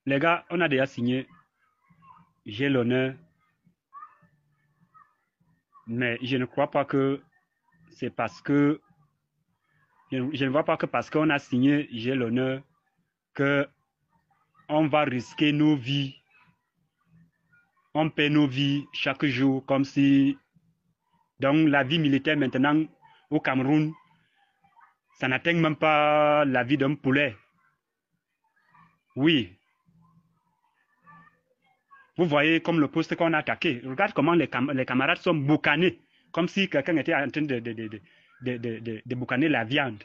Les gars, on a déjà signé. J'ai l'honneur. Mais je ne crois pas que c'est parce que... Je ne vois pas que parce qu'on a signé j'ai l'honneur que on va risquer nos vies. On paie nos vies chaque jour comme si... Donc la vie militaire maintenant au Cameroun, ça n'atteint même pas la vie d'un poulet. Oui. Vous voyez comme le poste qu'on a attaqué. Regarde comment les camarades sont boucanés. Comme si quelqu'un était en train de boucaner la viande.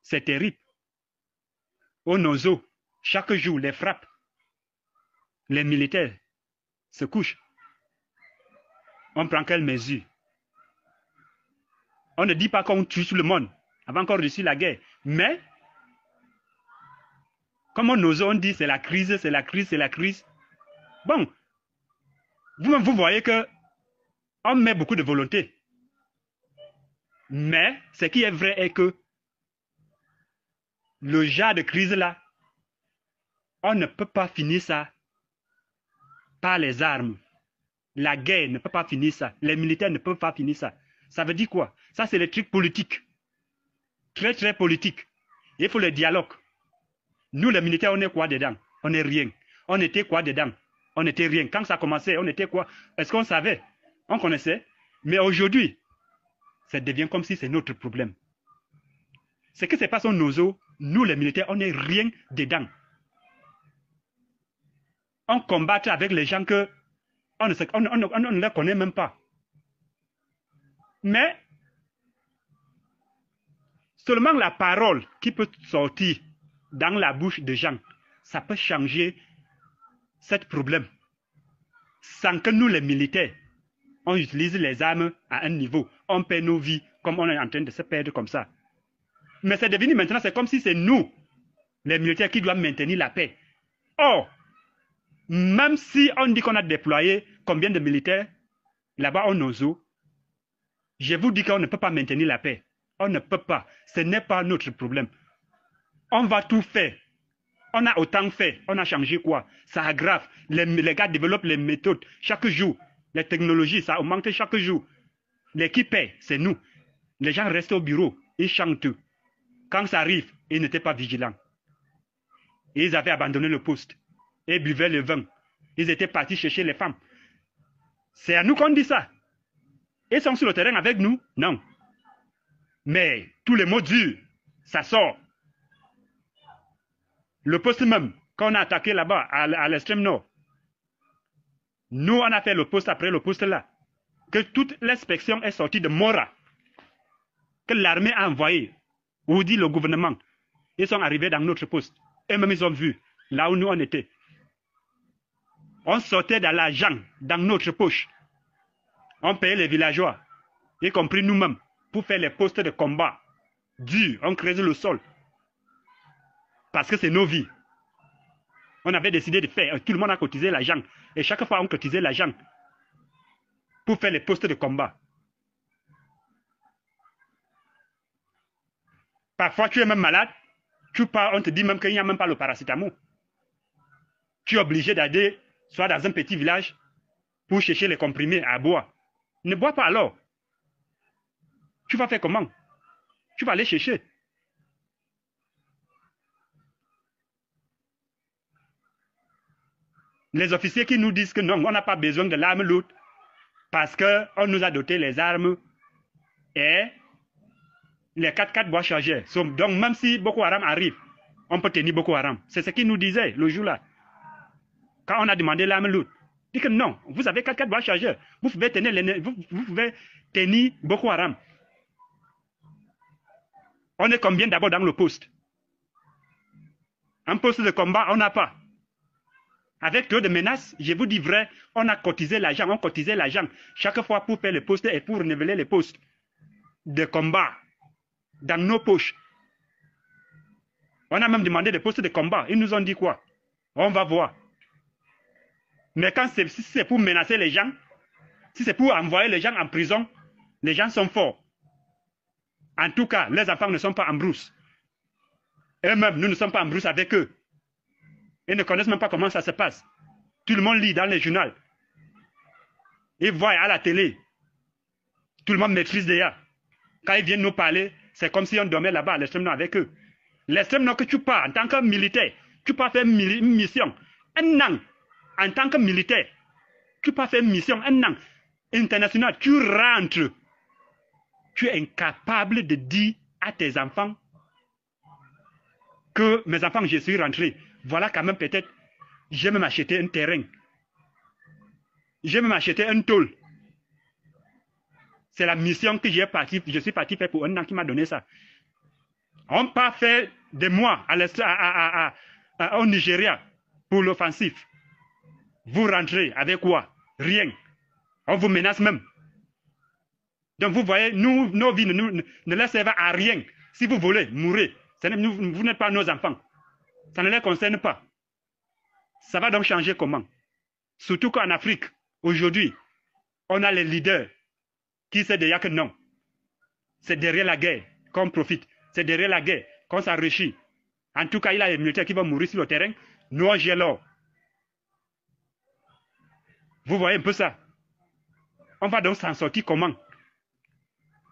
C'est terrible. Au Nozo, chaque jour, les frappes, les militaires se couchent. On prend quelles mesures? On ne dit pas qu'on tue tout le monde avant qu'on réussisse la guerre. Mais, comme au Nozo, on dit c'est la crise, c'est la crise, c'est la crise. Bon, vous-même, vous voyez que on met beaucoup de volonté. Mais, ce qui est vrai est que le genre de crise-là, on ne peut pas finir ça par les armes. La guerre ne peut pas finir ça. Les militaires ne peuvent pas finir ça. Ça veut dire quoi? Ça, c'est les trucs politiques. Très, très politiques. Il faut le dialogue. Nous, les militaires, on est quoi dedans? On est rien. On était quoi dedans? On était rien. Quand ça commençait, on était quoi? Est-ce qu'on savait? On connaissait. Mais aujourd'hui, ça devient comme si c'est notre problème. Ce qui se passe au Nozo, nous, les militaires, on n'est rien dedans. On combat avec les gens que on ne les connaît même pas. Mais seulement la parole qui peut sortir dans la bouche des gens, ça peut changer ce problème. Sans que nous, les militaires, on utilise les armes à un niveau. On perd nos vies comme on est en train de se perdre comme ça. Mais c'est devenu maintenant, c'est comme si c'est nous, les militaires, qui doivent maintenir la paix. Or, même si on dit qu'on a déployé combien de militaires là-bas au Nozo, je vous dis qu'on ne peut pas maintenir la paix. On ne peut pas. Ce n'est pas notre problème. On va tout faire. On a autant fait. On a changé quoi? Ça aggrave. Les gars développent les méthodes chaque jour. Les technologies, ça augmente chaque jour. L'équipe paie, c'est nous. Les gens restent au bureau. Ils chantent. Quand ça arrive, ils n'étaient pas vigilants. Ils avaient abandonné le poste. Ils buvaient le vin. Ils étaient partis chercher les femmes. C'est à nous qu'on dit ça. Ils sont sur le terrain avec nous? Non. Mais tous les mots durs, ça sort. Le poste même, quand on a attaqué là-bas, à l'extrême nord, nous, on a fait le poste après le poste là. Que toute l'inspection est sortie de Mora. Que l'armée a envoyé, ou dit le gouvernement. Ils sont arrivés dans notre poste. Eux-mêmes, ils ont vu là où nous on était. On sortait de l'argent dans notre poche. On payait les villageois, y compris nous-mêmes, pour faire les postes de combat. Dur, on creuse le sol. Parce que c'est nos vies. On avait décidé de faire, tout le monde a cotisé l'argent. Et chaque fois, on cotisait l'argent pour faire les postes de combat. Parfois, tu es même malade, tu pars, on te dit même qu'il n'y a même pas le paracétamol. Tu es obligé d'aller soit dans un petit village pour chercher les comprimés à boire. Ne bois pas alors. Tu vas faire comment? Tu vas aller chercher. Les officiers qui nous disent que non, on n'a pas besoin de l'arme lourde parce qu'on nous a doté les armes et les 4x4 bois chargés. Donc même si Boko Haram arrive, on peut tenir Boko Haram. C'est ce qu'ils nous disaient le jour-là. Quand on a demandé l'arme lourde, dit que non, vous avez 4x4 bois chargés. Vous pouvez tenir Boko Haram. On est combien d'abord dans le poste? Un poste de combat, on n'a pas. Avec trop de menaces, je vous dis vrai, on a cotisé l'argent, on cotisait l'argent chaque fois pour faire les postes et pour renouveler les postes de combat dans nos poches. On a même demandé des postes de combat. Ils nous ont dit quoi? On va voir. Mais quand si c'est pour menacer les gens, si c'est pour envoyer les gens en prison, les gens sont forts. En tout cas, les enfants ne sont pas en brousse. Eux-mêmes, nous ne sommes pas en brousse avec eux. Ils ne connaissent même pas comment ça se passe. Tout le monde lit dans les journaux. Ils voient à la télé. Tout le monde maîtrise déjà. Quand ils viennent nous parler, c'est comme si on dormait là-bas à l'extrême nord avec eux. L'extrême nord que tu pars en tant que militaire, tu peux faire une mission. Un an, en tant que militaire, tu peux faire une mission, un an international, tu rentres. Tu es incapable de dire à tes enfants que mes enfants, je suis rentré. Voilà quand même peut-être, je vais m'acheter un terrain. Je vais m'acheter un tôle. C'est la mission que je suis parti faire pour un an qui m'a donné ça. On part faire des mois au Nigeria pour l'offensif. Vous rentrez avec quoi? Rien. On vous menace même. Donc vous voyez, nos vies ne les servent à rien. Si vous voulez mourir, vous n'êtes pas nos enfants. Ça ne les concerne pas. Ça va donc changer comment? Surtout qu'en Afrique, aujourd'hui, on a les leaders qui savent déjà que non. C'est derrière la guerre qu'on profite. C'est derrière la guerre qu'on s'enrichit. En tout cas, il y a les militaires qui vont mourir sur le terrain. Nous, on gère l'or. Vous voyez un peu ça? On va donc s'en sortir comment?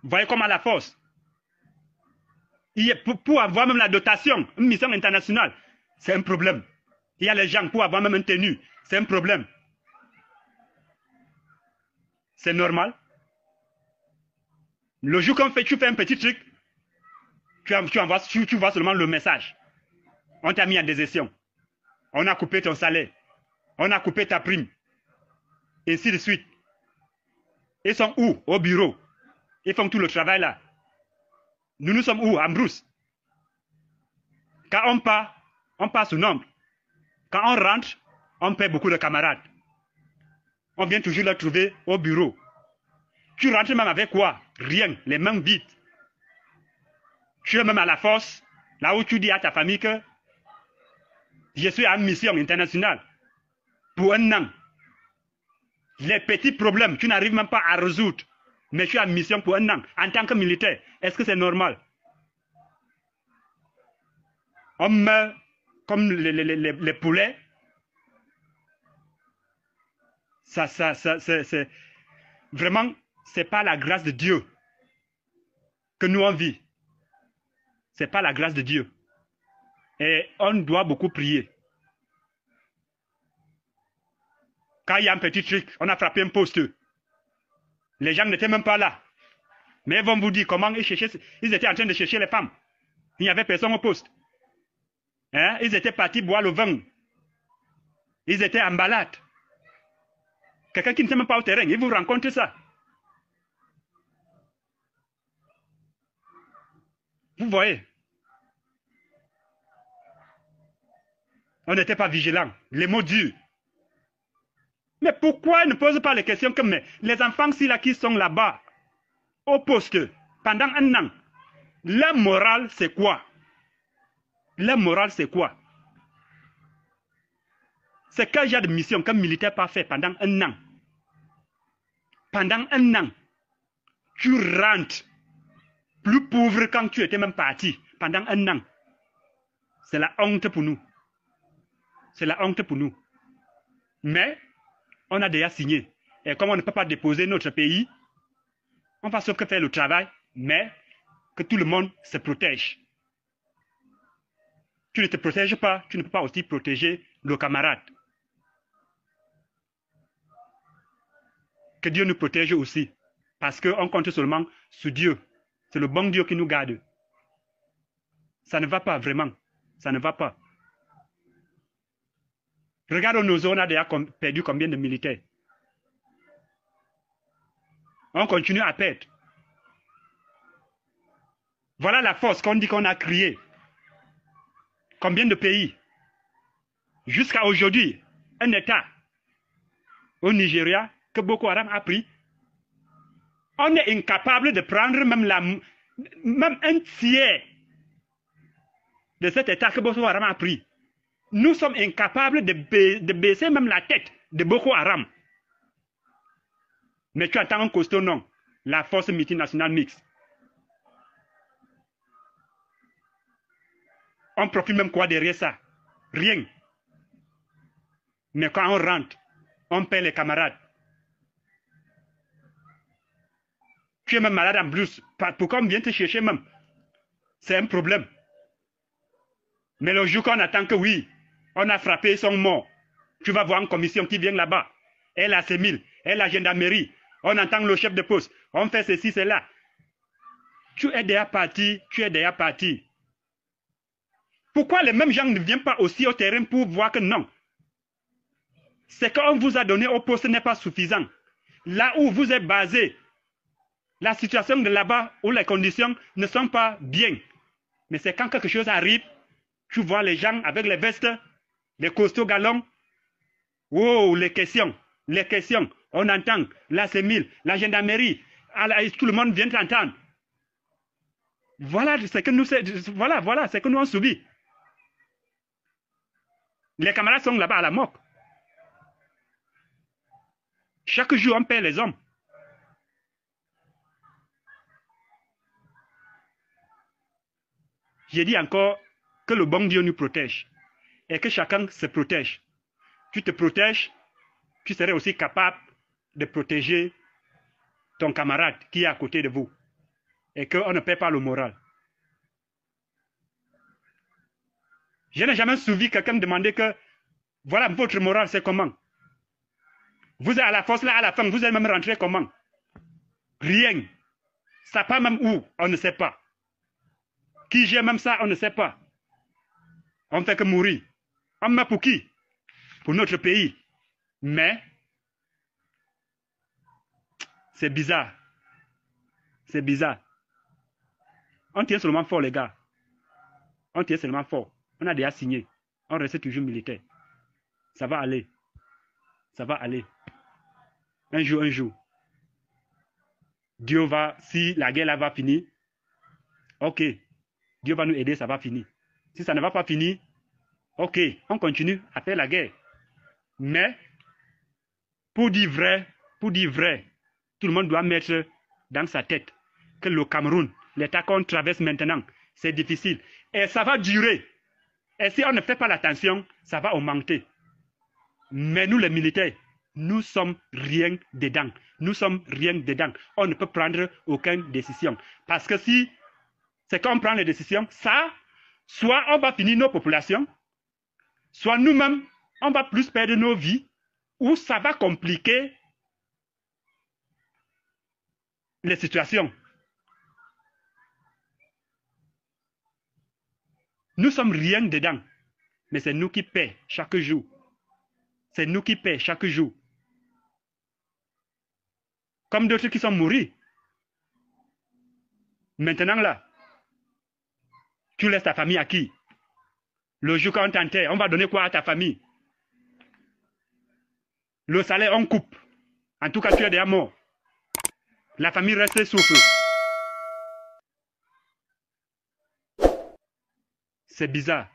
Vous voyez comment la force? Pour avoir même la dotation, une mission internationale, c'est un problème. Il y a les gens pour avoir même une tenue, c'est un problème. C'est normal. Le jour qu'on fait, tu fais un petit truc, tu vois seulement le message. On t'a mis en désertion. On a coupé ton salaire. On a coupé ta prime. Et ainsi de suite. Ils sont où? Au bureau. Ils font tout le travail là. Nous sommes où? En brousse. Quand on passe au nombre. Quand on rentre, on perd beaucoup de camarades. On vient toujours les trouver au bureau. Tu rentres même avec quoi? Rien, les mains vides. Tu es même à la force, là où tu dis à ta famille que je suis en mission internationale pour un an. Les petits problèmes, tu n'arrives même pas à résoudre. Mais tu es en mission pour un an, en tant que militaire. Est-ce que c'est normal? On meurt comme les poulets. C'est vraiment, c'est pas la grâce de Dieu que nous on vit. C'est pas la grâce de Dieu. Et on doit beaucoup prier. Quand il y a un petit truc, on a frappé un poste. Les gens n'étaient même pas là. Mais ils vont vous dire comment ils étaient en train de chercher les femmes. Il n'y avait personne au poste. Hein? Ils étaient partis boire le vin. Ils étaient en balade. Quelqu'un qui ne sait même pas au terrain, il vous rencontre ça. Vous voyez? On n'était pas vigilants. Les mots durs. Mais pourquoi ils ne posent pas les questions comme les enfants qui sont là-bas, au poste, pendant un an, leur morale c'est quoi? Leur morale c'est quoi? C'est quel genre de mission qu'un militaire peut faire pendant un an? Pendant un an, tu rentres plus pauvre quand tu étais même parti pendant un an. C'est la honte pour nous. C'est la honte pour nous. Mais on a déjà signé. Et comme on ne peut pas déposer notre pays, on va sauf que faire le travail, mais que tout le monde se protège. Tu ne te protèges pas, tu ne peux pas aussi protéger le camarade. Que Dieu nous protège aussi. Parce qu'on compte seulement sur Dieu. C'est le bon Dieu qui nous garde. Ça ne va pas vraiment. Ça ne va pas. Regarde nos zones, on a déjà perdu combien de militaires. On continue à perdre. Voilà la force qu'on dit qu'on a créée. Combien de pays? Jusqu'à aujourd'hui, un État au Nigeria que Boko Haram a pris. On est incapable de prendre même un tiers de cet État que Boko Haram a pris. Nous sommes incapables de baisser même la tête de Boko Haram. Mais tu entends un costaud nom, la force multinationale mixte. On profite même quoi derrière ça? Rien. Mais quand on rentre, on paie les camarades. Tu es même malade en plus. Pourquoi on vient te chercher même? C'est un problème. Mais le jour qu'on attend que oui, on a frappé, ils sont morts. Tu vas voir une commission qui vient là-bas. Elle a ses mille, elle a la gendarmerie. On entend le chef de poste. On fait ceci, cela. Tu es déjà parti, tu es déjà parti. Pourquoi les mêmes gens ne viennent pas aussi au terrain pour voir que non? C'est qu'on vous a donné au poste n'est pas suffisant. Là où vous êtes basé, la situation de là-bas où les conditions ne sont pas bien. Mais c'est quand quelque chose arrive, tu vois les gens avec les vestes, les costauds galons. Oh, les questions. On entend la CEMIL, la gendarmerie, tout le monde vient t'entendre. Voilà ce que nous, voilà ce que nous avons subi. Les camarades sont là-bas à la moque. Chaque jour, on perd les hommes. J'ai dit encore que le bon Dieu nous protège et que chacun se protège. Tu te protèges, tu serais aussi capable de protéger ton camarade qui est à côté de vous et qu'on ne perd pas le moral. Je n'ai jamais suivi quelqu'un demander que voilà votre moral, c'est comment? Vous êtes à la force là, à la fin, vous êtes même rentré comment? Rien. Ça part même où? On ne sait pas. Qui gère même ça? On ne sait pas. On ne fait que mourir. On meurt pour qui? Pour notre pays. Mais, c'est bizarre. C'est bizarre. On tient seulement fort, les gars. On tient seulement fort. On a déjà signé. On reste toujours militaire. Ça va aller. Ça va aller. Un jour. Dieu va, si la guerre là va finir, ok. Dieu va nous aider, ça va finir. Si ça ne va pas finir, ok, on continue à faire la guerre. Mais, pour dire vrai, tout le monde doit mettre dans sa tête que le Cameroun, l'état qu'on traverse maintenant, c'est difficile. Et ça va durer. Et si on ne fait pas l'attention, ça va augmenter. Mais nous, les militaires, nous sommes rien dedans. Nous sommes rien dedans. On ne peut prendre aucune décision. Parce que si c'est qu'on prend les décisions, ça, soit on va finir nos populations, soit nous-mêmes, on va plus perdre nos vies, ou ça va compliquer les situations. Nous sommes rien dedans, mais c'est nous qui paie chaque jour. C'est nous qui paie chaque jour. Comme d'autres qui sont morts. Maintenant là, tu laisses ta famille à qui? Le jour qu'on t'enterre, on va donner quoi à ta famille? Le salaire, on coupe. En tout cas, tu es déjà mort. La famille reste souffle. C'est bizarre.